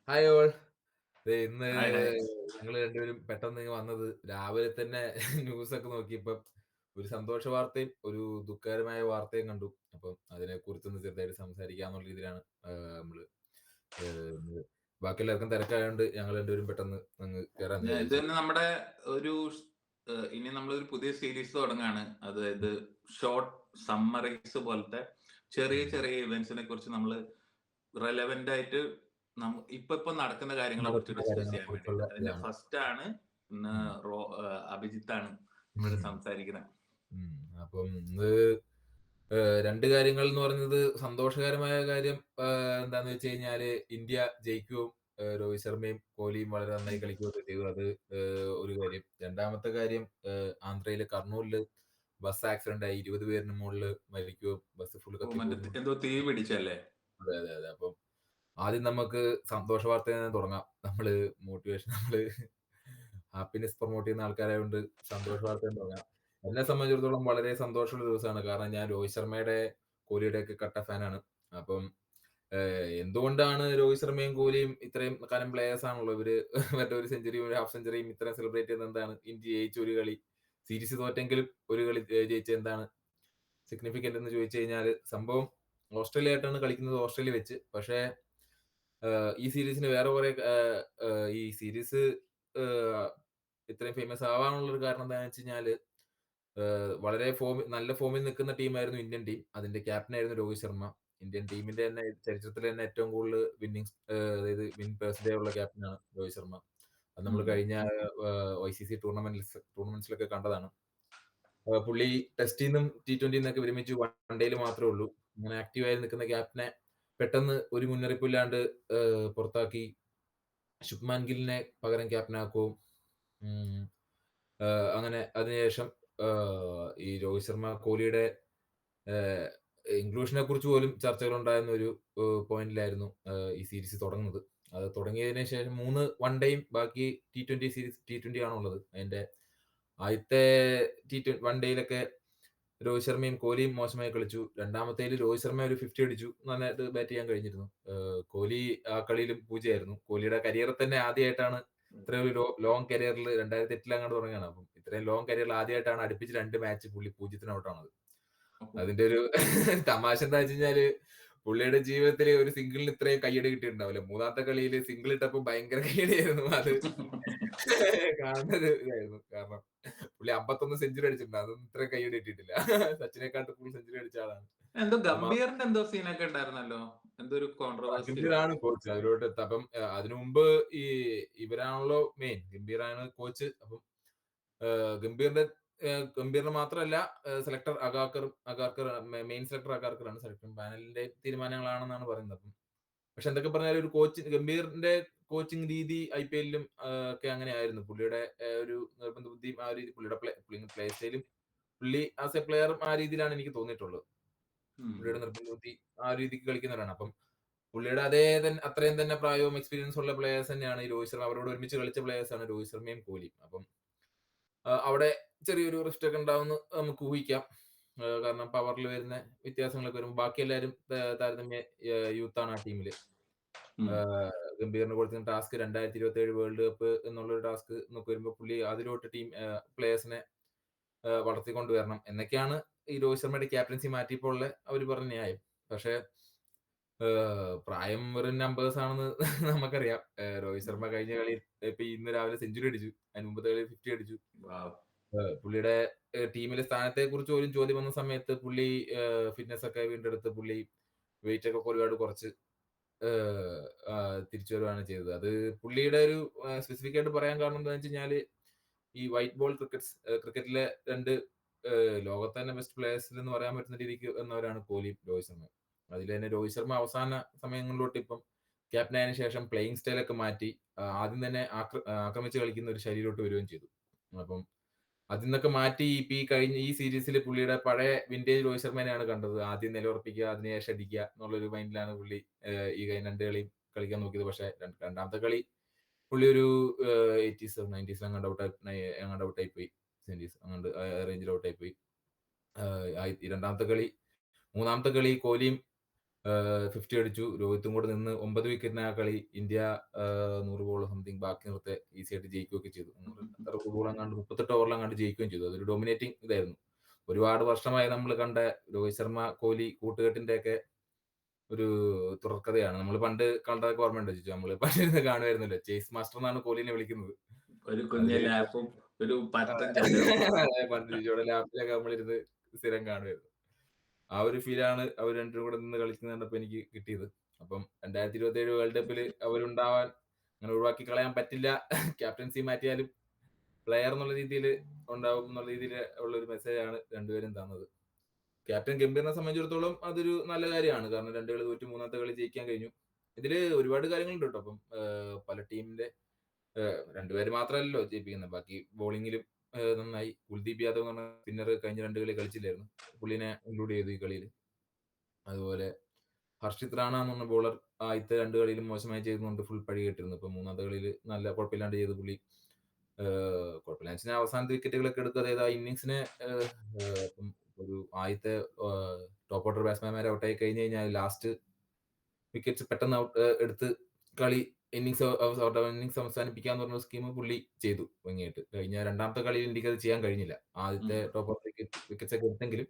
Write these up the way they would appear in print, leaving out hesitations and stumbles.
Hi all. ഇന്ന് hi hi. ഞങ്ങള് രണ്ടുപേരും പെട്ടെന്ന് ഇങ്ങ് വന്നത് രാവിലെ തന്നെ ന്യൂസൊക്കെ നോക്കിയപ്പം ഒരു സന്തോഷ വാർത്തയും, ഒരു ദുഃഖകരമായ വാർത്തയും കണ്ടു. അപ്പം അതിനെക്കുറിച്ചൊന്ന് ചെറുതായിട്ട് സംസാരിക്കാന്നുള്ള രീതിയിലാണ് നമ്മള് ഇന്ന് ബാക്കി എല്ലാവർക്കും തിരക്കായോണ്ട് ഞങ്ങൾ രണ്ടുപേരും പെട്ടെന്ന് അങ്ങ് കേറാന്ന് ഇത് വിചാരിച്ചു. തന്നെ നമ്മുടെ ഒരു ഇനി നമ്മളൊരു പുതിയ സീരീസ് തുടങ്ങാണ്. അതായത് ഷോർട്ട് സമ്മറീസ് പോലത്തെ ചെറിയ ഉം. ചെറിയ ഇവന്റ്സിനെ കുറിച്ച് നമ്മള് റെലവന്റ് ആയിട്ട് ഇപ്പൊ നടക്കുന്ന കാര്യങ്ങളെ കുറിച്ച് നടക്കുന്ന ഡിസ്കസ് ചെയ്യാൻ കാര്യങ്ങളെക്കുറിച്ചുള്ള വേണ്ടിയിട്ട്. അതിന്റെ ഇതാണ്. ഫസ്റ്റ് ആണ് ഇന്ന് ഉം. അഭിജിത്താണ് നമ്മളോട് ഉം. സംസാരിക്കുന്നത്. ഉം. അപ്പം ഇന്ന് 2 കാര്യങ്ങൾ എന്ന് പറയുന്നത് സന്തോഷകരമായ കാര്യം എന്താന്ന് വെച്ച് കഴിഞ്ഞാല് ഇന്ത്യ ജയിക്കുകയും രോഹിത് ശർമ്മയും കോഹ്ലിയും വളരെ നന്നായി കളിക്കുകയൊക്കെ ചെയ്തു. അത് ഒരു കാര്യം. രണ്ടാമത്തെ കാര്യം ആന്ധ്രയിലെ കർണൂലില് ബസ് ആക്സിഡന്റ് ആയി 20 പേരിന് മോളില് മരിക്കുകയും ബസ് ഫുള്ള് മറ്റേ കത്തിപ്പോകുകയും. എന്തോ തീ പിടിച്ചല്ലേ? അതെ, അതെ, അതെ. അപ്പം ആദ്യം നമുക്ക് സന്തോഷ വാർത്തയിൽ നിന്ന് തുടങ്ങാം. നമ്മള് ഹാപ്പിനെസ് പ്രൊമോട്ട് ചെയ്യുന്ന ആൾക്കാരായോണ്ട് സന്തോഷ വാർത്തയിൽ നിന്ന് തുടങ്ങാം. എന്നെ സംബന്ധിച്ചിടത്തോളം വളരെ സന്തോഷമുള്ള ദിവസമാണ്. കാരണം ഞാൻ രോഹിത് ശർമ്മയുടെ, കോഹ്ലിയുടെയൊക്കെ കട്ട ഫാനാണ്. അപ്പം എന്തുകൊണ്ടാണ് രോഹിത് ശർമ്മയും കോഹ്ലിയും ഇത്രയും കാലം പ്ലേയേഴ്സ് ആണല്ലോ ഇവര് മറ്റേ ഒരു സെഞ്ചുറിയും ഒരു ഹാഫ് സെഞ്ചുറിയും ഇത്രയും സെലിബ്രേറ്റ് ചെയ്യുന്നത് എന്താണ്? ഇന്ത്യ ജയിച്ച ഒരു കളി, സീരീസ് തോറ്റെങ്കിലും ഒരു കളി ജയിച്ചത് എന്താണ് സിഗ്നിഫിക്കന്റ് എന്ന് ചോദിച്ചു കഴിഞ്ഞാല് സംഭവം ഓസ്ട്രേലിയ ആയിട്ടാണ് കളിക്കുന്നത് ഓസ്ട്രേലിയ വെച്ച്. പക്ഷേ ഈ സീരീസിന് വേറെ കുറെ ഈ സീരീസ് ഏഹ്, ഇത്രയും ഫേമസ് ആവാനുള്ള ഒരു കാരണം എന്താണെന്ന് വെച്ച് കഴിഞ്ഞാല് വളരെ നല്ല ഫോമിൽ നിൽക്കുന്ന ടീമായിരുന്നു ഇന്ത്യൻ ടീം. അതിന്റെ ക്യാപ്റ്റനായിരുന്നു രോഹിത് ശർമ്മ. ഇന്ത്യൻ ടീമിന്റെ തന്നെ ചരിത്രത്തിലെ തന്നെ ഏറ്റവും കൂടുതൽ അതായത് വിൻ പെർസെന്റേജ് ഉള്ള ക്യാപ്റ്റനാണ് രോഹിത് ശർമ്മ. അത് നമ്മൾ ഉം. കഴിഞ്ഞ ഐസിസി ടൂർണമെന്റ്സിലൊക്കെ കണ്ടതാണ്. പുള്ളി ടെസ്റ്റിന്നും T20ന്നൊക്കെ വിരമിച്ചു. വൺ ഡേയിൽ മാത്രമേ ഉള്ളൂ. അങ്ങനെ ആക്റ്റീവായി നിൽക്കുന്ന ക്യാപ്റ്റനെ പെട്ടെന്ന് ഒരു മുന്നറിയിപ്പില്ലാണ്ട് പുറത്താക്കി ശുഭ്മാൻ ഗില്ലിനെ പകരം ക്യാപ്റ്റനാക്കുകയും ഉം, അങ്ങനെ അതിനുശേഷം ഈ രോഹിത് ശർമ്മ കോഹ്ലിയുടെ ഏഹ്, ഇൻക്ലൂഷനെ കുറിച്ച് പോലും ചർച്ചകളുണ്ടായിരുന്ന ഒരു പോയിന്റിലായിരുന്നു ഈ സീരീസ് തുടങ്ങുന്നത്. അത് തുടങ്ങിയതിന് ശേഷം 3 വൺ ഡേയും ബാക്കി T20 സീരീസ് T20 ആണുള്ളത്. അതിന്റെ ആദ്യത്തെ വൺ ഡേയിലൊക്കെ രോഹിത് ശർമ്മയും കോഹ്ലിയും മോശമായി കളിച്ചു. രണ്ടാമത്തേല് രോഹിത് ശർമ്മ ഒരു 50 അടിച്ചു. നന്നായിട്ട് ബാറ്റ് ചെയ്യാൻ കഴിഞ്ഞിരുന്നു. കോഹ്ലി ആ കളിയിലും പൂജ്യമായിരുന്നു. കോഹ്ലിയുടെ കരിയറിൽ തന്നെ ആദ്യമായിട്ടാണ് ഇത്രയും ഒരു ലോങ് കരിയറിൽ 2008 അങ്ങാണ്ട് തുടങ്ങിയാണ്. അപ്പം ഇത്രയും ലോങ് കരിയറിൽ ആദ്യമായിട്ടാണ് അടുപ്പിച്ച് 2 മാച്ച് പുള്ളി പൂജ്യത്തിന് ഔട്ടാണത്. അതിന്റെ ഒരു തമാശ എന്താ വെച്ച് കഴിഞ്ഞാല് പുള്ളിയുടെ ജീവിതത്തില് ഒരു സിംഗിളിന് ഇത്രയും കയ്യടി കിട്ടിയിട്ടുണ്ടാവില്ല. മൂന്നാമത്തെ കളിയില് സിംഗിൾ ഇട്ടപ്പോ ഭയങ്കര കയ്യടിയായിരുന്നു. അത് കാണുന്ന ഒരു ഇതായിരുന്നു. കാരണം പുള്ളി 51 സെഞ്ചുറി അടിച്ചിട്ടുണ്ട്. അതൊന്നും ഇത്രയും കയ്യടി കിട്ടിയിട്ടില്ല. സച്ചിനെക്കാട്ടും കൂടുതൽ സെഞ്ചുറി അടിച്ച ആളാണ്. എന്തോ അത് മാ ഗംഭീറിന്റെ എന്തോ സീനൊക്കെ ഉണ്ടായിരുന്നല്ലോ. എന്തോ ഒരു കോൺട്രവേഴ്സിയോ? ഗംഭീറാണ് കോച്ച്. അതിലോട്ട് അപ്പം അതിനു മുമ്പ് ഈ ഇവരാണല്ലോ മെയിൻ. ഗംഭീറാണ് കോച്ച്. അപ്പം ഗംഭീറിന് മാത്രമല്ല സെലക്ടർ അഗാർക്കർ മെയിൻ സെലക്ടർ അഗാർക്കറാണ്. സെലക്ടർ പാനലിന്റെ തീരുമാനങ്ങളാണെന്നാണ് പറയുന്നത്. അപ്പം പക്ഷെ എന്തൊക്കെ പറഞ്ഞാലും ഒരു കോച്ച് ഗംഭീറിന്റെ കോച്ചിങ് രീതി ഐപിഎല്ലിലും ഒക്കെ അങ്ങനെയായിരുന്നു. പുള്ളിയുടെ ഒരു നിർബന്ധ ബുദ്ധിയും ആ രീതി പുള്ളിയുടെ പ്ലേ സ്റ്റൈലും പുള്ളി ആസ് എ പ്ലെയറും ആ രീതിയിലാണ് എനിക്ക് തോന്നിയിട്ടുള്ളത്. ഉം. പുള്ളിയുടെ നിർബന്ധ ബുദ്ധി ആ രീതിക്ക് കളിക്കുന്നവരാണ്. അപ്പം പുള്ളിയുടെ അത്രയും തന്നെ പ്രായവും എക്സ്പീരിയൻസ് ഉള്ള പ്ലേയേഴ്സ് തന്നെയാണ് ഈ രോഹിത് ശർമ്മ. അവരോട് ഒരുമിച്ച് കളിച്ച പ്ലേയേഴ്സ് ആണ് രോഹിത് ശർമ്മയും കോഹ്ലിയും. അപ്പം അവിടെ ചെറിയൊരു റിഫ്റ്റ് ഒക്കെ ഉണ്ടാവുമെന്ന് നമുക്ക് ഊഹിക്കാം. കാരണം പവറിൽ വരുന്ന വ്യത്യാസങ്ങളൊക്കെ വരുമ്പോൾ ബാക്കി എല്ലാവരും താരതമ്യ യൂത്താണ് ആ ടീമില്. ഉം. ഗംഭീറിന് കൊടുത്തിരുന്ന ടാസ്ക് 2027 വേൾഡ് കപ്പ് എന്നുള്ളൊരു ടാസ്ക് എന്നൊക്കെ വരുമ്പോൾ പുള്ളി അതിലോട്ട് ടീം പ്ലേയേഴ്സിനെ വളർത്തിക്കൊണ്ട് വരണം എന്നൊക്കെയാണ് ഈ രോഹിത് ശർമ്മയുടെ ക്യാപ്റ്റൻസി മാറ്റിയപ്പോൾ ഉള്ള അവര് പറഞ്ഞ ന്യായം. പക്ഷേ പ്രായം വെറും നമ്പേഴ്സ് ആണെന്ന് നമുക്കറിയാം. രോഹിത് ശർമ്മ കഴിഞ്ഞ കളിയിൽ ഇപ്പൊ ഇന്ന് രാവിലെ സെഞ്ചുറി അടിച്ചു. അതിന് മുമ്പത്തെ കളിയിൽ 50 അടിച്ചു. വാവ്. പുള്ളിയുടെ ടീമിലെ സ്ഥാനത്തെക്കുറിച്ച് പോലും ചോദ്യം വന്ന സമയത്ത് പുള്ളി ഫിറ്റ്നസ് ഒക്കെ വീണ്ടെടുത്ത് പുള്ളി വെയിറ്റ് ഒക്കെ ഒരുപാട് കുറച്ച് ഏഹ്, തിരിച്ചു വരുവാണ് ചെയ്തത്. അത് പുള്ളിയുടെ ഒരു സ്പെസിഫിക് ആയിട്ട് പറയാൻ കാരണം എന്താന്ന് വെച്ച് കഴിഞ്ഞാല് ഈ വൈറ്റ് ബോൾ ക്രിക്കറ്റിലെ 2 ലോകത്തെ തന്നെ ബെസ്റ്റ് പ്ലേയേഴ്സിൽ എന്ന് പറയാൻ പറ്റുന്ന രീതിക്ക് വന്നവരാണ് കോഹ്ലിയും രോഹിത് ശർമ്മയും. അതിൽ തന്നെ രോഹിത് ശർമ്മ അവസാന സമയങ്ങളിലോട്ട് ഇപ്പം ക്യാപ്റ്റൻ ആയതിനു ശേഷം പ്ലേയിങ് സ്റ്റൈലൊക്കെ മാറ്റി ആദ്യം തന്നെ ആക്രമിച്ച് കളിക്കുന്ന ഒരു ശൈലിയിലോട്ട് വരികയും ചെയ്തു. അപ്പം അതിൽ നിന്നൊക്കെ മാറ്റി ഇപ്പൊ ഈ കഴിഞ്ഞ ഈ സീരീസിൽ പുള്ളിയുടെ പഴയ വിന്റേജ് രോഹിത് ശർമ്മേനെയാണ് കണ്ടത്. ആദ്യം നിലയുറപ്പിക്കുക, അതിനുശേഷം അടിക്കുക എന്നുള്ളൊരു മൈൻഡിലാണ് പുള്ളി ഈ കഴിഞ്ഞ 2 കളിയും കളിക്കാൻ നോക്കിയത്. പക്ഷേ രണ്ടാമത്തെ കളി പുള്ളി ഒരു 80സ് 90സ് എങ്ങാണ്ട് ഔട്ടായി പോയി. 70സ് അങ്ങാണ്ട് ആ റേഞ്ചിൽ ഔട്ടായി പോയി. രണ്ടാമത്തെ കളി മൂന്നാമത്തെ കളി കോഹ്ലിയും 50 അടിച്ചു. രോഹിത്തും കൂടെ നിന്ന് 9 വിക്കറ്റിന് ആ കളി ഇന്ത്യ 100 ബോൾ സംതിങ് ബാക്കി നിർത്തി ഈസി ആയിട്ട് ജയിക്കുകയൊക്കെ ചെയ്തു. 100 എത്ര ബോളെങ്ങാണ്ട് 38 ഓവറിലെങ്ങാണ്ട് ജയിക്കുകയും ചെയ്തു. അതൊരു ഡോമിനേറ്റിംഗ് ഇതായിരുന്നു. ഒരുപാട് വർഷമായി നമ്മൾ കണ്ട രോഹിത് ശർമ്മ, കോഹ്ലി കൂട്ടുകെട്ടിന്റെയൊക്കെ ഒരു തുടർക്കഥയാണ്. നമ്മൾ പണ്ട് കണ്ടതൊക്കെ ഓർമ്മയുണ്ടോ ചോദിച്ചു? നമ്മള് പണ്ടിരുന്ന് കാണുമായിരുന്നല്ലോ. ചേസ് മാസ്റ്റർ എന്നാണ് കോഹ്ലിനെ വിളിക്കുന്നത്. ഒരു കുഞ്ഞ അതില് ലാപ്പും ഒരു പത്തും അതെ. ചതുരവും. പണ്ട് ജിജോയുടെ ലാപ്പിലൊക്കെ നമ്മളിരുന്ന് സ്ഥിരം കാണുമായിരുന്നു. ആ ഒരു ഫീലാണ് അവർ രണ്ടുപേരും കൂടെ നിന്ന് കളിക്കുന്നത് കണ്ടപ്പോ എനിക്ക് കിട്ടിയത്. അപ്പം 2027 വേൾഡ് കപ്പില് അവരുണ്ടാവാൻ അങ്ങനെ ഒഴിവാക്കി കളയാൻ പറ്റില്ല. ക്യാപ്റ്റൻസി മാറ്റിയാലും പ്ലെയർ എന്നുള്ള രീതിയിൽ ഉണ്ടാവും എന്നുള്ള രീതിയിൽ ഉള്ള ഒരു മെസ്സേജാണ് രണ്ടുപേരും തന്നത്. ക്യാപ്റ്റൻ ഗംഭീറിനെ സംബന്ധിച്ചിടത്തോളം അതൊരു നല്ല കാര്യമാണ്. കാരണം 2 കളി തോറ്റ് 3ാമത്തെ കളി ജയിക്കാൻ കഴിഞ്ഞു. ഇതില് ഒരുപാട് കാര്യങ്ങളുണ്ട് കേട്ടോ. അപ്പം പല ടീമിന്റെ രണ്ടുപേര് മാത്രമല്ലല്ലോ ജയിപ്പിക്കുന്നത്. ബാക്കി ബോളിങ്ങിലും നന്നായി. കുൽദീപ് യാദവ് എന്ന് പറഞ്ഞ സ്പിന്നർ കഴിഞ്ഞ 2 കളി കളിച്ചില്ലായിരുന്നു. പുള്ളിനെ ഇൻക്ലൂഡ് ചെയ്തു ഈ കളിയിൽ. അതുപോലെ ഹർഷിത് റാണ എന്ന് പറഞ്ഞ ബോളർ ആദ്യത്തെ 2 കളിയിലും മോശമായി ചെയ്തുകൊണ്ട് ഫുൾ പഴി കേട്ടിരുന്നു. ഇപ്പൊ 3ാമത്തെ കളിയിൽ നല്ല കുഴപ്പമില്ലാണ്ട് ചെയ്തു പുള്ളി. കുഴപ്പമില്ലാന്ന് വെച്ചാൽ അവസാനത്തെ വിക്കറ്റുകളൊക്കെ എടുത്ത് അതായത് ആ ഇന്നിങ്സിനെ ഇപ്പം ഒരു ആദ്യത്തെ ടോപ്പ് ഓർഡർ ബാറ്റ്സ്മാൻമാരെ ഔട്ടായി കഴിഞ്ഞ് കഴിഞ്ഞാൽ ലാസ്റ്റ് വിക്കറ്റ്സ് പെട്ടെന്ന് എടുത്ത് കളി ഇന്നിങ്സ് അവസാനിപ്പിക്കാന്ന് പറഞ്ഞ സ്കീം പുള്ളി ചെയ്തു ഭംഗിയായിട്ട്. കഴിഞ്ഞ 2ാമത്തെ കളിയിൽ ഇന്ത്യക്ക് അത് ചെയ്യാൻ കഴിഞ്ഞില്ല. ആദ്യത്തെ ടോപ്പ് ഓർഡർ വിക്കറ്റ്സ് ഒക്കെ എടുത്തെങ്കിലും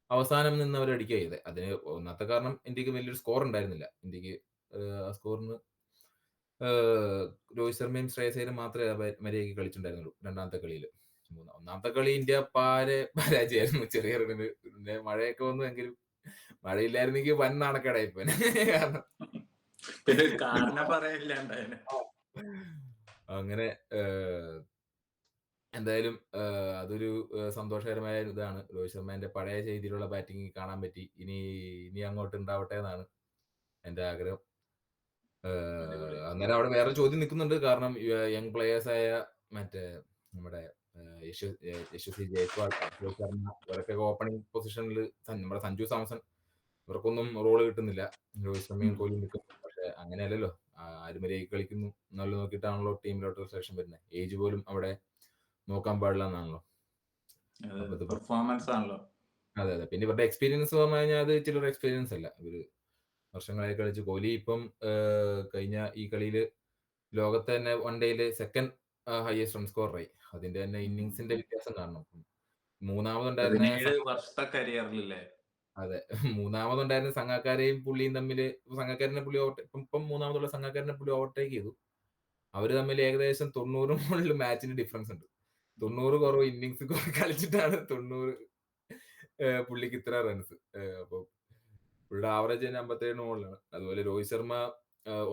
അവസാനം നിന്ന് അവർ അടിക്കുക ചെയ്തത്. അതിന് ഒന്നാമത്തെ കാരണം ഇന്ത്യക്ക് വലിയൊരു സ്കോർ ഉണ്ടായിരുന്നില്ല. ഇന്ത്യക്ക് ആ സ്കോറിന് രോഹിത് ശർമ്മയും ശ്രേയസ് അയ്യരും മാത്രമേ മര്യാദയ്ക്ക് കളിച്ചിട്ടുണ്ടായിരുന്നുള്ളൂ 2ാമത്തെ കളിയിൽ. 1ാമത്തെ കളി ഇന്ത്യ പാരെ പരാജയമായിരുന്നു ചെറിയ റണ്ണിന്. പിന്നെ മഴയൊക്കെ വന്നുവെങ്കിലും മഴയില്ലായിരുന്നെങ്കിൽ വൻ നാണക്കേടായിപ്പോയി. കാരണം പിന്നെ ഒരു കാരണം പറയാനില്ലാണ്ടായിരുന്നു. അങ്ങനെ എന്തായാലും അതൊരു സന്തോഷകരമായ ഇതാണ്. രോഹിത് ശർമ്മേന്റെ പഴയ രീതിയിലുള്ള ബാറ്റിംഗ് കാണാൻ പറ്റി. ഇനി അങ്ങോട്ട് ഉണ്ടാവട്ടെ എന്നാണ് എന്റെ ആഗ്രഹം. അടിപൊളി. അന്നേരം അവിടെ വേറെ ചോദ്യം നിൽക്കുന്നുണ്ട്. കാരണം യങ് പ്ലേയേഴ്സ് ആയ മറ്റേ നമ്മുടെ യശസ്വി ജയ്സ്വാൾ, അഭിഷേക് ശർമ്മ ഇവരൊക്കെ ഓപ്പണിംഗ് പൊസിഷനിൽ നമ്മുടെ സഞ്ജു സാംസൺ ഇവർക്കൊന്നും റോള് കിട്ടുന്നില്ല. രോഹിത് ശർമ്മയും കോഹ്ലിയും നിൽക്കുന്നു. പക്ഷെ അങ്ങനെയല്ലല്ലോ. ആര് മര്യാദയ്ക്ക് കളിക്കുന്നു എന്നുള്ളത് നോക്കിയിട്ടാണല്ലോ ടീമിലോട്ട് സെലക്ഷൻ വരുന്നത്. ഏജ് പോലും അവിടെ നോക്കാൻ പാടില്ല എന്നാണല്ലോ. അപ്പൊ ഇത് പെർഫോമൻസ് ആണല്ലോ. അതെ. പിന്നെ ഇവരുടെ എക്സ്പീരിയൻസ് പറഞ്ഞു കഴിഞ്ഞാൽ അത് ചിലരുടെ എക്സ്പീരിയൻസ് അല്ല. ഇവര് വർഷങ്ങളായി കളിച്ച് കോഹ്ലി ഇപ്പം കഴിഞ്ഞ ഈ കളിയിൽ ലോകത്തെ തന്നെ വൺ ഡേയില് സെക്കൻഡ് ഹയസ്റ്റ് റൺ സ്കോററായി. അതിന്റെ തന്നെ ഇന്നിങ്സിന്റെ വ്യത്യാസം കാണണം. മൂന്നാമതുണ്ടായിരുന്ന 17 വർഷത്തെ കരിയറിലല്ലേ? അതെ. മൂന്നാമതുണ്ടായിരുന്ന സംഗക്കാരെയും പുള്ളിയും തമ്മില് സംഗക്കാരനെ പുള്ളി ഇപ്പം മൂന്നാമതുള്ള സംഗക്കാരനെ പുള്ളി ഓവർടേക്ക് ചെയ്തു. അവര് തമ്മിൽ ഏകദേശം 90 മുകളിൽ മാച്ചിന് ഡിഫറൻസ് ഉണ്ട്. 90 കുറവ് ഇന്നിങ്സ് കളിച്ചിട്ടാണ് 90 പുള്ളിക്ക് ഇത്ര റൺസ്. അപ്പൊ പുള്ളിയുടെ ആവറേജ് തന്നെ 57 മുകളിലാണ്. അതുപോലെ രോഹിത് ശർമ്മ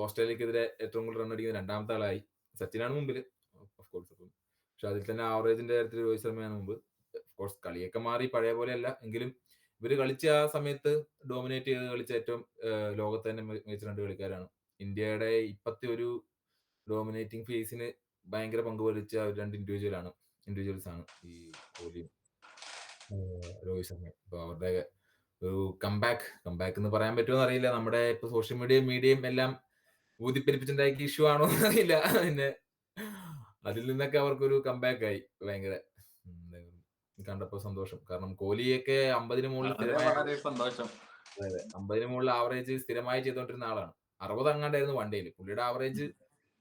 ഓസ്ട്രേലിയക്കെതിരെ ഏറ്റവും കൂടുതൽ റൺ അടിക്കുന്ന 2ാമത്തെ ആളായി. സച്ചിനാണ് മുമ്പില് ഓഫ് കോഴ്സ്. അപ്പം പക്ഷെ അതിൽ തന്നെ ആവറേജിന്റെ കാര്യത്തിൽ രോഹിത് ശർമ്മയാണ് മുമ്പ്. ഓഫ് കോഴ്സ് കളിയൊക്കെ മാറി പഴയ പോലെയല്ല. എങ്കിലും ഇവര് കളിച്ച ആ സമയത്ത് ഡോമിനേറ്റ് ചെയ്ത് കളിച്ച ഏറ്റവും ലോകത്ത് തന്നെ മികച്ച 2 കളിക്കാരാണ്. ഇന്ത്യയുടെ ഇപ്പത്തെ ഒരു ഡോമിനേറ്റിംഗ് ഫേസിന് ഭയങ്കര പങ്ക് വഹിച്ച 2 ഇൻഡിവിജ്വൽസ് ആണ് ഈ കോഹ്ലിയും രോഹിത് ശർമ്മയും. അപ്പൊ അവരുടെ ഒരു കംബാക്ക് എന്ന് പറയാൻ പറ്റുമോ അറിയില്ല. നമ്മുടെ ഇപ്പൊ സോഷ്യൽ മീഡിയയും എല്ലാം ഊതിപ്പെരിപ്പിച്ചുണ്ടാക്കിയ ഇഷ്യൂ ആണോ എന്നറിയില്ല. പിന്നെ അതിൽ നിന്നൊക്കെ അവർക്കൊരു കംബാക്ക് ആയി. ഭയങ്കര കണ്ടപ്പോ സന്തോഷം. കാരണം കോഹ്ലിയൊക്കെ 50 മുകളിൽ സ്ഥിരമായി വളരെ സന്തോഷം. 50 മുകളിൽ ആവറേജ് സ്ഥിരമായി ചെയ്തുകൊണ്ടിരുന്ന ആളാണ്. 60 അങ്ങാണ്ടായിരുന്നു വൺ ഡേയിൽ. പുള്ളിയുടെ ആവറേജ്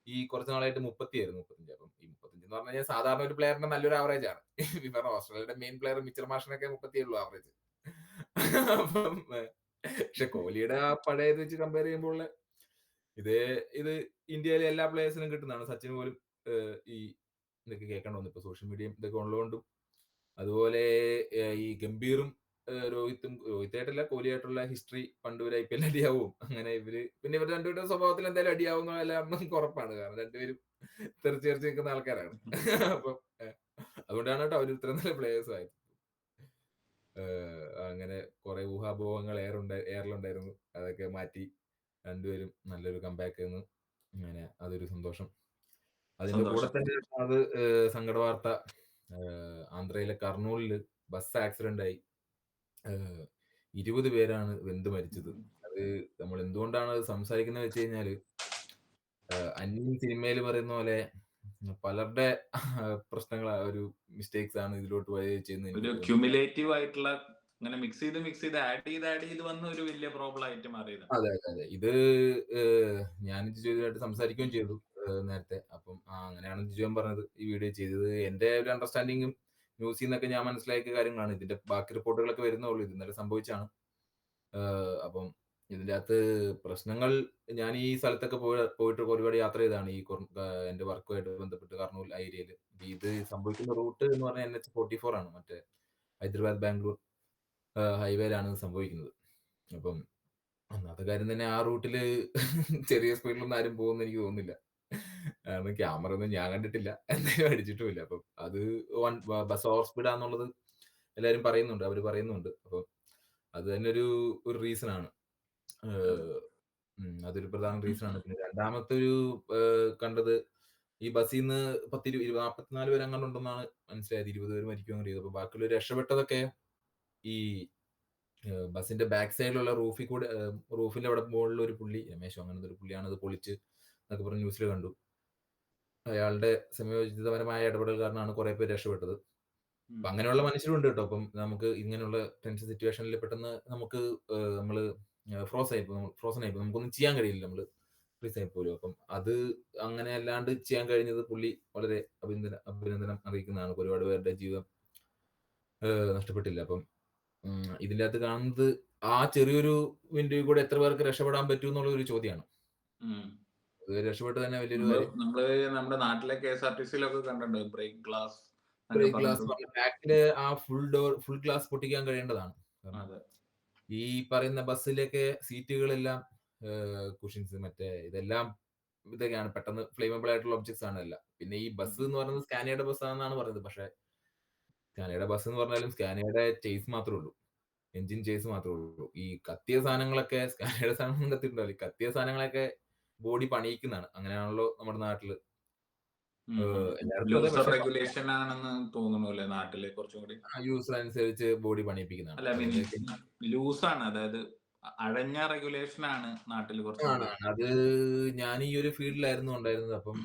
ഈ കുറച്ച് നാളായിട്ട് 30 ആയിരുന്നു. 35. അപ്പം ഈ 35 എന്ന് പറഞ്ഞു കഴിഞ്ഞാൽ സാധാരണ ഒരു പ്ലെയറിന്റെ നല്ലൊരു ആവറേജ് ആണ്. ഈ പറഞ്ഞ ഓസ്ട്രേലിയയുടെ മെയിൻ പ്ലെയർ മിച്ചൽ മാഷിനൊക്കെ 30 ഉള്ളൂ ആവറേജ്. അപ്പം പക്ഷെ കോഹ്ലിയുടെ ആ പഴയത് വെച്ച് കമ്പയർ ചെയ്യുമ്പോൾ ഇത് ഇന്ത്യയിലെ എല്ലാ പ്ലേയേഴ്സിനും കിട്ടുന്നതാണ്. സച്ചിന് പോലും ഈ ഇതൊക്കെ കേൾക്കേണ്ട വന്നു. ഇപ്പൊ സോഷ്യൽ മീഡിയയും ഇതൊക്കെ ഉള്ളതുകൊണ്ടും അതുപോലെ ഈ ഗംഭീറും രോഹിത്തായിട്ടല്ല കോഹ്ലിയായിട്ടുള്ള ഹിസ്റ്ററി പണ്ട് ഒരു IPL അടിയാവും. അങ്ങനെ പിന്നെ ഇവർ രണ്ടുപേരുടെ സ്വഭാവത്തിൽ എന്തായാലും അടിയാവുന്ന എല്ലാം നമുക്ക് ഉറപ്പാണ്. കാരണം രണ്ടുപേരും തെറിച്ച് നിൽക്കുന്ന ആൾക്കാരാണ്. അപ്പം അതുകൊണ്ടാണ് കേട്ടോ അവർ ഇത്ര നല്ല പ്ലേയേഴ്സ് ആയത്. അങ്ങനെ കുറെ ഊഹാപോഹങ്ങൾ എയറിലുണ്ടായിരുന്നു. അതൊക്കെ മാറ്റി രണ്ടുപേരും നല്ലൊരു കംബാക്ക് എന്ന് അങ്ങനെ അതൊരു സന്തോഷം. അതിന്റെ കൂടെ തന്നെ അത് സങ്കട വാർത്ത ആന്ധ്രയിലെ കർണൂലില് ബസ് ആക്സിഡന്റ് ആയി 20 പേരാണ് വെന്ത് മരിച്ചത്. അത് നമ്മൾ എന്തുകൊണ്ടാണ് അത് സംസാരിക്കുന്നത് വെച്ച് കഴിഞ്ഞാല് അന്യൻ സിനിമയിൽ പറയുന്ന പോലെ പലരുടെ പ്രശ്നങ്ങൾ ഒരു മിസ്റ്റേക്സ് ആണ് ഇതിലോട്ട് വഴി ചെയ്യുന്നത് എനിക്ക് ഒരു തോന്നുന്നു. ക്യുമുലേറ്റീവ് ആയിട്ടുള്ള അങ്ങനെ മിക്സ് ചെയ്ത് ആഡ് ചെയ്ത് വന്ന ഒരു വലിയ പ്രോബ്ലം ആയിട്ട് മാറിയതാണ്. അതെ, അതെ, അതെ. ഇത് ഞാൻ ജിജുവായിട്ട് സംസാരിക്കുകയും ചെയ്തു നേരത്തെ. അപ്പം അങ്ങനെയാണ് ജിജുവൻ പറഞ്ഞത് ഈ വീഡിയോ ചെയ്തത്. എന്റെ ഒരു അണ്ടർസ്റ്റാൻഡിങ്ങും ന്യൂസിന്നൊക്കെ ഞാൻ മനസ്സിലാക്കിയ കാര്യങ്ങളാണ്. ഇതിന്റെ ബാക്കി റിപ്പോർട്ടുകളൊക്കെ വരുന്നേ ഉള്ളൂ. ഇത് ഇന്നലെ സംഭവിച്ചതാണ്. അപ്പം ഇതിന്റകത്ത് പ്രശ്നങ്ങൾ ഞാൻ ഈ സ്ഥലത്തൊക്കെ പോയിട്ട് ഒരുപാട് യാത്ര ചെയ്തതാണ്. ഈ എന്റെ വർക്കുമായിട്ട് ബന്ധപ്പെട്ട് കർണൂൽ ആ ഏരിയയില്. ഇത് സംഭവിക്കുന്ന റൂട്ട് എന്ന് പറഞ്ഞാൽ NH-44 ആണ്. മറ്റേ ഹൈദരാബാദ് ബാംഗ്ലൂർ ഹൈവേയിലാണ് ഇത് സംഭവിക്കുന്നത്. അപ്പം ഒന്നാമത്തെ കാര്യം തന്നെ ആ റൂട്ടില് ചെറിയ സ്പീഡിലൊന്നും ആരും പോകുമെന്ന് എനിക്ക് തോന്നുന്നില്ല. കാരണം ക്യാമറ ഒന്നും ഞാൻ കണ്ടിട്ടില്ല. എന്തായാലും അടിച്ചിട്ടുമില്ല. അപ്പം അത് ബസ് ഓവർ സ്പീഡാന്നുള്ളത് എല്ലാരും പറയുന്നുണ്ട്. അവര് പറയുന്നുണ്ട്. അപ്പം അത് തന്നെ ഒരു റീസൺ ആണ്. അതെ. അതൊരു പ്രധാന റീസൺ ആണ്. പിന്നെ രണ്ടാമത്തെ ഒരു കണ്ടത് ഈ ബസ്സീന്ന് 44 പേരെങ്ങാണ്ട് ഉണ്ടെന്നാണ് മനസ്സിലായത്. 20 പേര് മരിക്കുകയും കൂടി ചെയ്തു. അപ്പൊ ബാക്കിയുള്ളവര് രക്ഷപ്പെട്ടതൊക്കെ ഈ ബസിന്റെ ബാക്ക് സൈഡിലുള്ള റൂഫിൽ കൂടെ റൂഫിന്റെ അവിടെ മുകളിൽ ഒരു പുള്ളി രമേശോ അങ്ങനത്തെ ഒരു പുള്ളിയാണ് അത് പൊളിച്ച് എന്നൊക്കെ പറഞ്ഞ് ന്യൂസിൽ കണ്ടു. അയാളുടെ സമയോചിതപരമായ ഇടപെടൽ കാരണമാണ് കുറെ പേര് രക്ഷപ്പെട്ടത്. ഉം. അപ്പൊ അങ്ങനെയുള്ള മനുഷ്യരുണ്ട് കേട്ടോ. അപ്പം നമുക്ക് ഇങ്ങനെയുള്ള ടെൻഷൻ സിറ്റുവേഷനിൽ പെട്ടെന്ന് നമുക്ക് നമ്മള് ഫ്രോസൺ ആയിപ്പോകും. നമുക്കൊന്നും ചെയ്യാൻ കഴിയില്ല. നമ്മള് ഫ്രീസ് ആയിപ്പോലും. അപ്പം അത് അങ്ങനെ അല്ലാണ്ട് ചെയ്യാൻ കഴിഞ്ഞത് പുള്ളി വളരെ അഭിനന്ദനം അറിയിക്കുന്നതാണ്. ഒരുപാട് പേരുടെ ജീവിതം നഷ്ടപ്പെട്ടില്ല. അപ്പം ഇതിന്റെ അകത്ത് കാണുന്നത് ആ ചെറിയൊരു വിൻഡോയിൽ കൂടെ എത്ര പേർക്ക് രക്ഷപ്പെടാൻ പറ്റും എന്നുള്ള ഒരു ചോദ്യമാണ്. ഉം. അത് രക്ഷപ്പെട്ട് തന്നെ വലിയൊരു നമ്മള് കാര്യം. നമ്മള് നമ്മുടെ നാട്ടിലെ KSRTCയിലൊക്കെ കണ്ടിട്ടുണ്ട് ബ്രേക്ക് ഗ്ലാസ് എന്നൊക്കെ ബ്രേക്ക് ഗ്ലാസ് പറഞ്ഞിട്ട്. ബാക്കില് ആ ഫുൾ ഗ്ലാസ് പൊട്ടിക്കാൻ കഴിയേണ്ടതാണ്. കാരണം അതെ. ഈ പറയുന്ന ബസ്സിലൊക്കെ സീറ്റുകളെല്ലാം കുഷ്യൻസ് മറ്റേ ഇതെല്ലാം ഇതൊക്കെയാണ് പെട്ടെന്ന് ഫ്ലെയിമബിൾ ആയിട്ടുള്ള ഒബ്ജക്ട്സ് ആണ് എല്ലാം. പിന്നെ ഈ ഉം. ബസ് എന്ന് പറയുന്നത് സ്കാനിയയുടെ ബസ്സാണെന്നാണ് പറയുന്നത്. പക്ഷേ സ്കാനിയയുടെ ബസ് എന്ന് പറഞ്ഞാലും സ്കാനിയയുടെ ചേസ് മാത്രമേ ഉള്ളൂ. എൻജിൻ ചേസ് മാത്രമേ ഉള്ളൂ. ഈ കത്തിയ സാധനങ്ങളൊക്കെ സ്കാനിയയുടെ സാധനങ്ങളൊന്നും കത്തിയിട്ടുണ്ടാവില്ല. ഈ കത്തിയ സാധനങ്ങളൊക്കെ ബോഡി പണിയിക്കുന്നതാണ്. അങ്ങനെയാണല്ലോ നമ്മുടെ നാട്ടില്. എല്ലായിടത്തും അതെ. ലൂസർ പക്ഷെ റെഗുലേഷൻ ആണെന്ന് തോന്നുന്നു അല്ലേ നാട്ടില് കുറച്ചും കൂടി. യൂസർ അനുസരിച്ച് ബോഡി പണിയിപ്പിക്കുന്നതാണ്. അല്ല ഐ മീൻ അതിന്റെയൊക്കെ ലൂസാണ്. അതായത് അടഞ്ഞ റെഗുലേഷൻ ആണ് നാട്ടില് കുറച്ചും ആണ്, കൂടി. ആണ്. അത് ഞാൻ ഈ ഒരു ഫീൽഡിലായിരുന്നു ഉണ്ടായിരുന്നത്. അപ്പം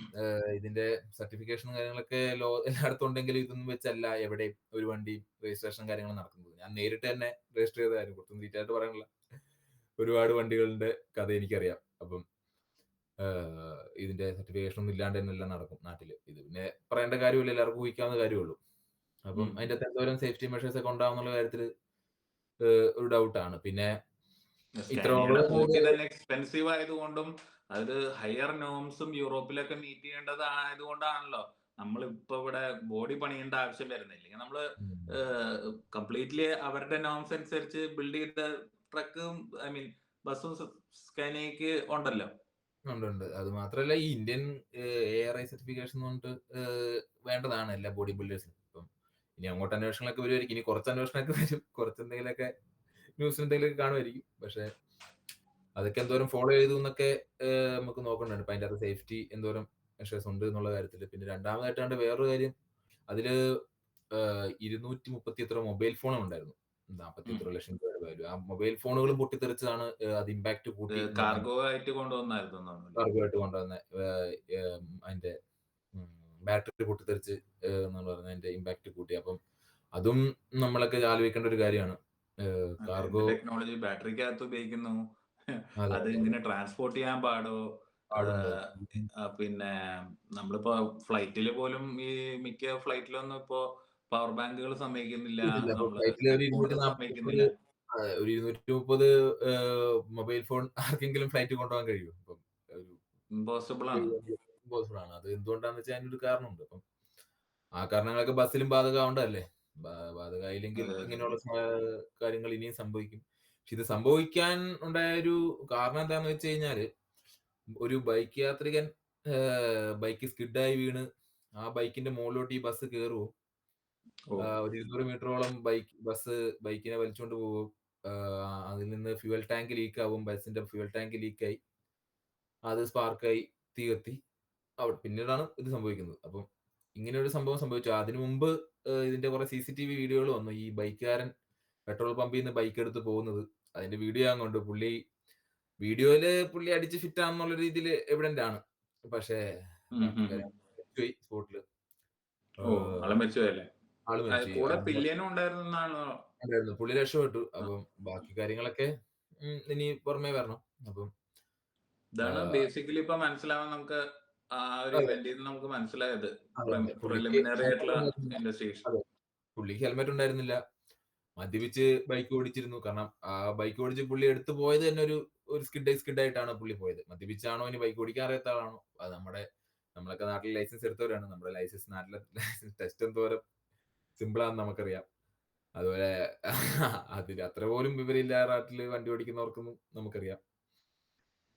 ഇതിന്റെ സർട്ടിഫിക്കേഷനും കാര്യങ്ങളൊക്കെ എല്ലായിടത്തും ഉണ്ടെങ്കിലും ഇതൊന്നും വെച്ചല്ല എവിടെയും ഒരു വണ്ടിയും രജിസ്ട്രേഷനും കാര്യങ്ങളും നടക്കുന്നത്. ഞാൻ നേരിട്ട് തന്നെ രജിസ്റ്റർ ചെയ്തതായിരുന്നു. കുറച്ചൊന്നും ഡീറ്റെയിൽ ആയിട്ട് പറയാനുള്ള ഒരുപാട് വണ്ടികളുടെ കഥ എനിക്കറിയാം. അപ്പം ഇതിന്റെ സർട്ടിഫിക്കേഷൻ ഒന്നും ഇല്ലാണ്ട് തന്നെ എല്ലാം നടക്കും നാട്ടില്. ഇത് പിന്നെ പറയേണ്ട കാര്യമില്ല. എല്ലാവർക്കും ഊഹിക്കാവുന്ന കാര്യമുള്ളൂ. അപ്പം ഉം. അതിന്റെ അകത്ത് എന്തോരം സേഫ്റ്റി മെഷേഴ്സ് ഒക്കെ ഉണ്ടാവും എന്നുള്ള കാര്യത്തില് ഒരു ഡൗട്ടാണ്. പിന്നെ സ്കാനിയയുടെ ഇത്രത്തോളം ബോഡി തന്നെ എക്സ്പെൻസീവ് ആയതുകൊണ്ടും അത് ഹയർ നോംസും യൂറോപ്പിലൊക്കെ മീറ്റ് ചെയ്യേണ്ടത് ആയതുകൊണ്ടാണല്ലോ നമ്മളിപ്പോ ഇവിടെ ബോഡി പണിയേണ്ട ആവശ്യം വരുന്നില്ല. ഇല്ലെങ്കിൽ നമ്മള് കംപ്ലീറ്റ്ലി അവരുടെ നോംസ് അനുസരിച്ച് ബിൽഡ് ചെയ്ത ട്രക്കും ഐ മീൻ ബസ്സും സ്കാനിയക്ക് ഉണ്ടല്ലോ. ഉണ്ട്, ഉണ്ട്. അത് മാത്രമല്ല ഈ ഇന്ത്യൻ ARI സർട്ടിഫിക്കേഷൻ എന്ന് പറഞ്ഞിട്ട് വേണ്ടതാണ് എല്ലാ ബോഡി ബിൽഡേഴ്സിനും. ഇപ്പം ഇനി അങ്ങോട്ട് അന്വേഷണങ്ങളൊക്കെ വരുമായിരിക്കും. ഇനി കുറച്ച് അന്വേഷണമൊക്കെ വരും. കുറച്ച് എന്തെങ്കിലുമൊക്കെ ന്യൂസ് എന്തെങ്കിലുമൊക്കെ കാണുമായിരിക്കും. പക്ഷെ അതൊക്കെ എന്തോരം ഫോളോ ചെയ്തു എന്നൊക്കെ നമുക്ക് നോക്കേണ്ടതാണ്. ഇപ്പൊ അതിന്റെ അകത്ത് സേഫ്റ്റി എന്തോരം മെഷേഴ്സ് ഉണ്ട് എന്നുള്ള കാര്യത്തില്. പിന്നെ രണ്ടാമതായിട്ടാണ്ട് വേറൊരു കാര്യം അതില് 230 എത്ര മൊബൈൽ ഫോണുകൾ ഉണ്ടായിരുന്നു. 40 ഉം. എത്ര ലക്ഷം രൂപയുടെ വാല്യൂ. ആ മൊബൈൽ ഫോണുകളും പൊട്ടിത്തെറിച്ചതാണ് അത് ഇമ്പാക്ട് കൂട്ടി എന്നാണ് കാർഗോ ആയിട്ട് കൊണ്ടുവന്നായിരുന്നു തോന്നുന്നു. കാർഗോയായിട്ട് കൊണ്ടുവന്ന അതിന്റെ ബാറ്ററി പൊട്ടിത്തെറിച്ച് എന്ന് പറഞ്ഞ അതിന്റെ ഇമ്പാക്ട് കൂട്ടി. അപ്പം അതും നമ്മളൊക്കെ ആലോചിക്കേണ്ട ഒരു കാര്യമാണ്. അതെ, എന്ത് കാർഗോ ടെക്നോളജി ബാറ്ററിക്കകത്ത് ഉപയോഗിക്കുന്നു. അതെ, അത് അതെ, അതെ. ഇങ്ങനെ ട്രാൻസ്പോർട്ട് ചെയ്യാൻ പാടോ? പാടുണ്ടോ? ആഹ് പിന്നെ നമ്മളിപ്പോ ഫ്ലൈറ്റില് പോലും ഈ മിക്ക ഫ്ലൈറ്റിലൊന്നും ഇപ്പോ പവർ ബാങ്കുകൾ സമ്മതിക്കുന്നില്ല. ഇല്ലില്ല. അപ്പൊ നമ്മള് ഫ്ലൈറ്റില് ഒരു എയർപോർട്ട് 240 സമ്മതിക്കുന്നില്ല. അതെ, ഒരു 230 മൊബൈൽ ഫോൺ ആർക്കെങ്കിലും ഫ്ലൈറ്റ് കൊണ്ടുപോകാൻ കഴിയുമോ? ഇപ്പം ഒരു ഇമ്പോസിബിൾ ആണ്. ഇമ്പോസിബിൾ ആണ്. അത് എന്തുകൊണ്ടാന്ന് വെച്ചാൽ അതിനൊരു കാരണമുണ്ട്. അപ്പം ആ കാരണങ്ങളൊക്കെ ബസ്സിലും ബാധകമാവണ്ടതല്ലേ? ബാധകമായില്ലെങ്കിൽ അതെ, അതെ, ഇങ്ങനെയുള്ള അതെ. കാര്യങ്ങൾ ഇനിയും സംഭവിക്കും. പക്ഷെ ഇത് സംഭവിക്കാൻ ഉണ്ടായ ഒരു കാരണം എന്താന്ന് വെച്ച് കഴിഞ്ഞാല്, ഒരു ബൈക്ക് യാത്രികൻ ബൈക്ക് സ്കിഡായി വീണ് ആ ബൈക്കിന്റെ മോളിലോട്ട് ഈ ബസ് കേറുവും. ഓ. ഒരു 200 മീറ്ററോളം ബൈക്കിനെ വലിച്ചോണ്ട് പോകും. അതിൽ നിന്ന് ഫ്യൂവൽ ടാങ്ക് ലീക്ക് ആവും. ബസിന്റെ ഫ്യൂവൽ ടാങ്ക് ലീക്കായി അത് സ്പാർക്കായി തീ കത്തി. പിന്നീടാണ് ഇത് സംഭവിക്കുന്നത്. അപ്പം ഇങ്ങനെ ഒരു സംഭവം സംഭവിച്ചു. അതിനു മുമ്പ് ഇതിന്റെ കുറെ CCTV വീഡിയോകൾ വന്നു. ഈ ബൈക്കുകാരൻ പെട്രോൾ പമ്പിൽ നിന്ന് ബൈക്ക് എടുത്ത് പോകുന്നത്. അതിന്റെ വീഡിയോ ഞാൻ കണ്ടു. വീഡിയോയില് പുള്ളി അടിച്ച് ഫിറ്റ് ആണെന്നുള്ള രീതിയിൽ എവിഡന്റ് ആണ്. പക്ഷേ ഉം, ഉം, ഉം. ബാക്കിക്കാരൻ മരിച്ചുപോയി സ്പോട്ടില്. ഓ, ആള് മരിച്ചുപോയല്ലേ? ആള് മരിച്ചുപോയി. കൂടെ പില്ലിയനും ഉണ്ടായിരുന്നെന്നാണ് ഉണ്ടായിരുന്നു. പുള്ളി രക്ഷപ്പെട്ടു. അപ്പം ബാക്കി കാര്യങ്ങളൊക്കെ ഇനി പുറമേ വരണം. അപ്പം ഇതാണ് ആഹ് ബേസിക്കലി ഇപ്പൊ മനസ്സിലാവാൻ നമുക്ക് ആ ഒരു അതെ, ഇവന്റിൽ നിന്ന് നമുക്ക് മനസ്സിലായത്. അതെ, അതെ. പുള്ളിക്ക് പ്രിലിമിനറി ഹെൽമെറ്റ് ആയിട്ടുള്ള ഉണ്ടായിരുന്നില്ല. ഇൻവെസ്റ്റിഗേഷൻ. അതെ. പുള്ളിക്ക് ഹെൽമെറ്റ് ഉണ്ടായിരുന്നില്ല. മദ്യപിച്ച് ബൈക്ക് ഓടിച്ചിരുന്നു. കാരണം ആ ബൈക്ക് ഓടിച്ച് പുള്ളി എടുത്തു പോയത് തന്നെ ഒരു സ്കിഡ് ആയിട്ടാണ് പുള്ളി പോയത്. മദ്യപിച്ചാണോ ഇനി ബൈക്ക് ഓടിക്കാൻ അറിയാത്ത ആളാണോ? അത് നമ്മളൊക്കെ നാട്ടിൽ ലൈസൻസ് എടുത്തവരാണ്. നമ്മുടെ നാട്ടിലെ ലൈസൻസ് ടെസ്റ്റ് എന്തോരം സിമ്പിളാന്ന് നമുക്കറിയാം. അതുപോലെ അതില് അത്ര പോലും വിവരമില്ലാതെ നാട്ടില് വണ്ടി ഓടിക്കുന്നവർക്കൊന്നും നമുക്കറിയാം.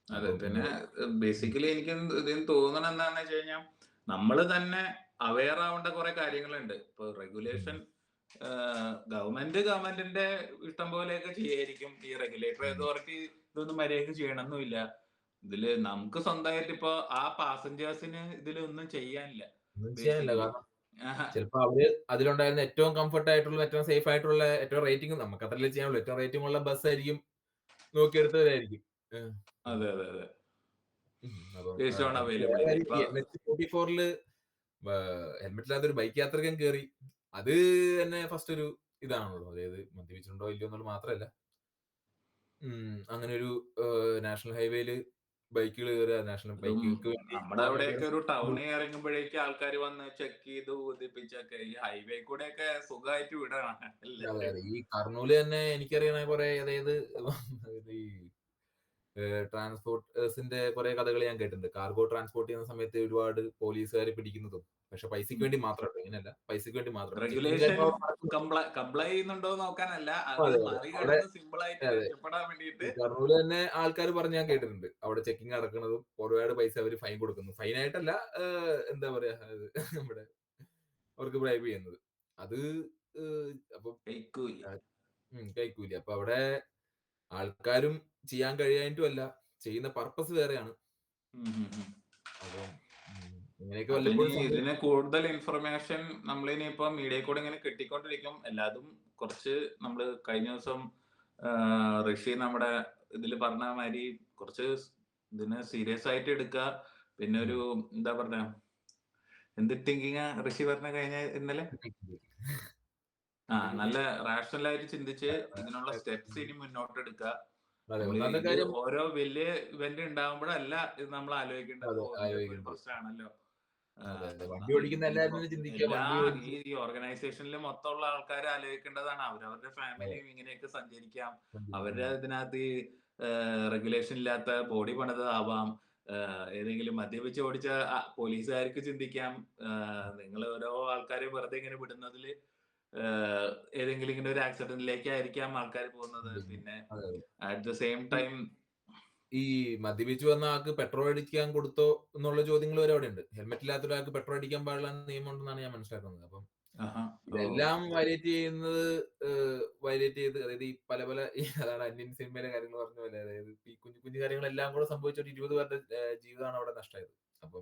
അതെ. അപ്പം പിന്നെ ഉം. ബേസിക്കലി എനിക്ക് ഇതിന് തോന്നണ എന്താന്ന് വെച്ച് കഴിഞ്ഞാൽ നമ്മള് തന്നെ അവെയർ ആവേണ്ട കുറെ കാര്യങ്ങളുണ്ട്. ഇപ്പൊ ഉം. റെഗുലേഷൻ ഗവൺമെന്റിന്റെ ഇഷ്ടം പോലെയൊക്കെ ചെയ്യായിരിക്കും. ഈ റെഗുലേറ്ററി ഉം. അതോറിറ്റി ഇതൊന്നും മര്യാദയ്ക്ക് ചെയ്യണമെന്നില്ല. ഇതില് നമുക്ക് സ്വന്തമായിട്ട് ഇപ്പൊ ആ പാസഞ്ചേഴ്സിന് ഇതിലൊന്നും ചെയ്യാനില്ല ഒന്നും ചെയ്യാനില്ല. ബേസിക്കലി. കാരണം ചിലപ്പോ അവര് അതിലുണ്ടായിരുന്ന ഏറ്റവും കംഫർട്ട് ആയിട്ടുള്ള, ഏറ്റവും സേഫ് ആയിട്ടുള്ള, ഏറ്റവും റേറ്റിംഗ് നമുക്ക് അത്രല്ലേ ചെയ്യാനുള്ളൂ. ഏറ്റവും റേറ്റിംഗ് ഉള്ള ബസ്സായിരിക്കും നോക്കിയെടുത്തവരായിരിക്കും. ഏഹ്. അപ്പം അതെ, അതെ, അതെ. അപ്പം ബേസ്ഡ് ഓൺ പിന്നെ വേറെ അവൈലബിലിറ്റി. കാര്യം ഇപ്പൊ ഈ NH44 ഹെൽമെറ്റ് ഇല്ലാത്ത ഒരു ബൈക്ക് യാത്രികൻ കേറി. അത് തന്നെ ഫസ്റ്റ് ഒരു ഇതാണല്ലോ. അതായത് മദ്യപിച്ചിട്ടുണ്ടോ ഇല്ലയോ എന്നുള്ളത് മാത്രമല്ല. അങ്ങനെ ഒരു നാഷണൽ ഹൈവേയില് ബൈക്കുകൾ കേറുക, നാഷണൽ അതും ബൈക്കുകൾക്ക് വേണ്ടി നമ്മുടെ പോകാൻ അവിടെയൊക്കെ വേണ്ടിയാണ്. ഒരു ടൗണിൽ ഇറങ്ങുമ്പോഴേക്ക് ആൾക്കാർ വന്ന് ചെക്ക് ചെയ്ത് ബോധിപ്പിച്ചൊക്കെ ഈ ഹൈവേ കൂടെയൊക്കെ സുഖമായിട്ട് വിടണം അതെ, എല്ലാരും. അതെ. ഈ കർണൂല് തന്നെ എനിക്കറിയണ കുറെ, അതായത് ഈ ട്രാൻസ്പോർട്ടേഴ്സിന്റെ കുറെ കഥകൾ ഞാൻ കേട്ടിട്ടുണ്ട്. കാർഗോ ട്രാൻസ്പോർട്ട് ചെയ്യുന്ന സമയത്ത് ഒരുപാട് പോലീസുകാരെ പിടിക്കുന്നതും. പക്ഷെ പൈസയ്ക്ക് വേണ്ടി മാത്രം ട്ടോ. ഇങ്ങനെയല്ല. പൈസയ്ക്ക് വേണ്ടി മാത്രം. ചെക്കിങ് റെഗുലേഷൻ കാര്യങ്ങളവിടെ നടക്കുന്നുണ്ട്. കംപ്ലൈ ചെയ്യുന്നുണ്ടോ നോക്കാനല്ല, അത് അതെ, അതെ. അവിടെ മറികടന്ന് സിമ്പിൾ ആയിട്ട് അതെ. രക്ഷപ്പെടാൻ വേണ്ടിയിട്ട്. ഈ കർണൂല് തന്നെ ആൾക്കാര് പറഞ്ഞ് ഞാൻ കേട്ടിട്ടുണ്ട്. അവിടെ ചെക്കിങ് നടക്കുന്നതും ഒരുപാട് പൈസ അവര് ഫൈൻ കൊടുക്കുന്നു. ഫൈനായിട്ടല്ല, എന്താ പറയാ, അത് നമ്മുടെ അവർക്ക് ബ്രൈബ് ചെയ്യുന്നത്. അത് അപ്പം കൈക്കൂലി. കൈക്കൂലി. അപ്പൊ അവിടെ ആൾക്കാരും ചെയ്യാൻ കഴിയാഞ്ഞിട്ടും അല്ല. ചെയ്യുന്ന പർപ്പസ് വേറെയാണ്. ഉം, ഉം, ഉം. അപ്പം ഇങ്ങനെയൊക്കെ അതിനി വല്ലപ്പോഴും ഇതിന് സംഭവിക്കും. കൂടുതൽ ഇൻഫർമേഷൻ നമ്മളിനിയിപ്പോ മീഡിയയിൽ കൂടെ ഇങ്ങനെ കിട്ടിക്കൊണ്ടിരിക്കും. എല്ലാതും കുറച്ച് നമ്മള് കഴിഞ്ഞ ദിവസം ഋഷി നമ്മുടെ ഇതിൽ പറഞ്ഞ മാതിരി കുറച്ച് ഇതിനെ സീരിയസ് ആയിട്ട് എടുക്കുക. പിന്നെ ഉം. ഒരു എന്താ പറഞ്ഞ എന്ത് തിങ്കിങ് ഋഷി പറഞ്ഞ കഴിഞ്ഞ ഇന്നലെ നല്ല റാഷണൽ ആയിട്ട് ചിന്തിച്ച് ഇതിനുള്ള സ്റ്റെപ്സ് ഇനി മുന്നോട്ട് എടുക്കുക. അതെ, നമ്മൾ ഒന്നാമത്തെ ഇത് കാര്യം. ഓരോ വലിയ ഇവന്റ് ഉണ്ടാവുമ്പോഴല്ല ഇത് നമ്മൾ ആലോചിക്കേണ്ടത്. അതെ, ഓ ഇതിപ്പോ ഒരു ആലോചിക്കുന്നുണ്ട്. പ്രശ്നമാണല്ലോ. അതെ, അതെ. വണ്ടി നമ്മൾ ഓടിക്കുന്ന ഇപ്പൊ എല്ലാവരും ചിന്തിക്കുക. എല്ലാ വണ്ടി ഈ ഓടിച്ച് ഈ ഓർഗനൈസേഷനിൽ മൊത്തമുള്ള ആൾക്കാർ ആലോചിക്കേണ്ടതാണ്. അവരവരുടെ അതെ, ഫാമിലിയും ഇങ്ങനെയൊക്കെ സഞ്ചരിക്കാം. അവരുടെ സഞ്ചരിക്കുന്നത്. ഇതിനകത്ത് ഈ റെഗുലേഷൻ ഇല്ലാത്ത ബോഡി പണിതാവാം. ഏതെങ്കിലും മദ്യപിച്ച് ഓടിച്ച പോലീസുകാർക്ക് ചിന്തിക്കാം. നിങ്ങൾ ഓരോ ആൾക്കാരെ വെറുതെ ഇങ്ങനെ വിടുന്നതില് ഏതെങ്കിലും ഇങ്ങനെ ഒരു ആക്സിഡന്റിലേക്കായിരിക്കാം ആൾക്കാർ പോകുന്നത്. സഞ്ചരിക്കുന്നത്. പിന്നെ അതെ, അതെ. അറ്റ് ദ സെയിം ഈ ടൈം ഈ മദ്യപിച്ച് വന്ന ആൾക്ക് പെട്രോൾ അടിക്കാൻ കൊടുത്തോ എന്നുള്ള ചോദ്യങ്ങൾ വരെ അവിടെയുണ്ട്. ഹെൽമെറ്റ് ഇല്ലാത്ത ഒരാൾക്ക് പെട്രോൾ അടിക്കാൻ പാടില്ല എന്ന് നിയമം ഉണ്ടെന്നാണ് ഞാൻ മനസ്സിലാക്കുന്നത്. അപ്പം ഓ ഇതെല്ലാം വയലേറ്റ് ചെയ്ത്, അതായത് ഈ പല പല അതാണ് ഇന്ത്യൻ സിനിമയിലെ കാര്യങ്ങൾ പറഞ്ഞ പോലെ, അതായത് ഈ കുഞ്ഞു കുഞ്ഞു കാര്യങ്ങളെല്ലാം കൂടെ സംഭവിച്ച ഒരു 20 പേരുടെ ജീവിതമാണ് അവിടെ നഷ്ടമായത്. അപ്പം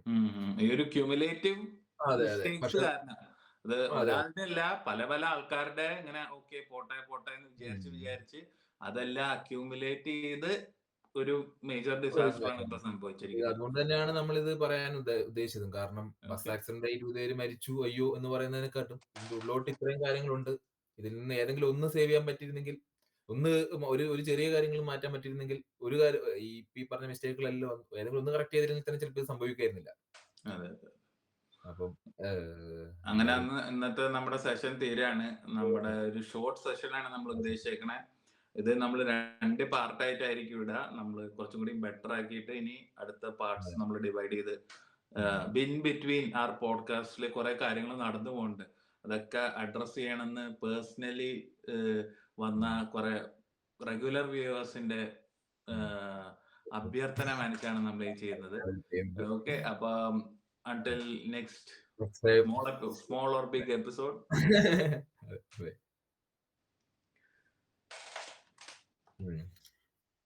ഈ ഒരു ക്യുമുലേറ്റീവ് അതെ, അതെ. മിസ്റ്റേക്സ് പക്ഷെ കാരണം അത് അതെ. ഒരാളുടെ അല്ല, പല പല ആൾക്കാരുടെ ഇങ്ങനെ ഓക്കെ പോട്ടെ പോട്ടെ എന്ന് വിചാരിച്ച് ഉം. വിചാരിച്ച് അതെല്ലാം അക്യൂമുലേറ്റ് ചെയ്ത് ഒരു മേജർ ഒരു ഡിസാസ്റ്റർ ആണ് ഇപ്പൊ കാര്യമാണ്. സംഭവിച്ചിരിക്കുന്നത്. അതുകൊണ്ട് തന്നെയാണ് നമ്മളിത് പറയാൻ ഉദ്ദേശിച്ചതും. കാരണം ബസ് ഓക്കെ. ആക്സിഡന്റ് ആയി 20 പേര് മരിച്ചു, അയ്യോ എന്ന് പറയുന്നതിനെക്കാട്ടും ഇതിന്റെ ഉള്ളിലോട്ട് ഇത്രയും കാര്യങ്ങളുണ്ട്. ഇതിൽ നിന്ന് ഏതെങ്കിലും ഒന്ന് സേവ് ചെയ്യാൻ പറ്റിയിരുന്നെങ്കിൽ, ഒന്ന് ഒരു ഒരു ചെറിയ കാര്യങ്ങൾ മാറ്റാൻ പറ്റിയിരുന്നെങ്കിൽ, ഒരു കാര്യം ഈ പറഞ്ഞ മിസ്റ്റേക്കുകളെല്ലാം ഏതെങ്കിലും ഒന്ന് കറക്റ്റ് ചെയ്തിരുന്നെങ്കിൽ തന്നെ ചിലപ്പോൾ ഇത് സംഭവിക്കായിരുന്നില്ല. അതെ. അപ്പം അങ്ങനെ എന്തായാലും അന്ന് ഇന്നത്തെ നമ്മുടെ സെഷൻ തീരാണ്. നമ്മുടെ ഒരു ഷോർട്ട് സെഷനാണ് നമ്മൾ ഉദ്ദേശിച്ചേക്കണേ. ഇത് നമ്മൾ 2 പാർട്ടായിട്ടായിരിക്കും ഇടുക. നമ്മൾ കുറച്ചും കൂടി ബെറ്റർ ആക്കിയിട്ട് ഇനി അടുത്ത പാർട്സ് നമ്മൾ ഡിവൈഡ് ചെയ്ത് ബിൻ ബിറ്റ്വീൻ ആർ പോഡ്കാസ്റ്റിൽ കുറെ കാര്യങ്ങൾ നടന്നു പോകുന്നുണ്ട്. അതൊക്കെ അഡ്രസ് ചെയ്യണമെന്ന് പേഴ്സണലി വന്ന കുറെ റെഗുലർ വ്യൂവേഴ്സിന്റെ അഭ്യർത്ഥന മാനിച്ചാണ് നമ്മൾ ഈ ചെയ്യുന്നത്. ഓക്കെ, അപ്പം until next small or big episode. അതെ.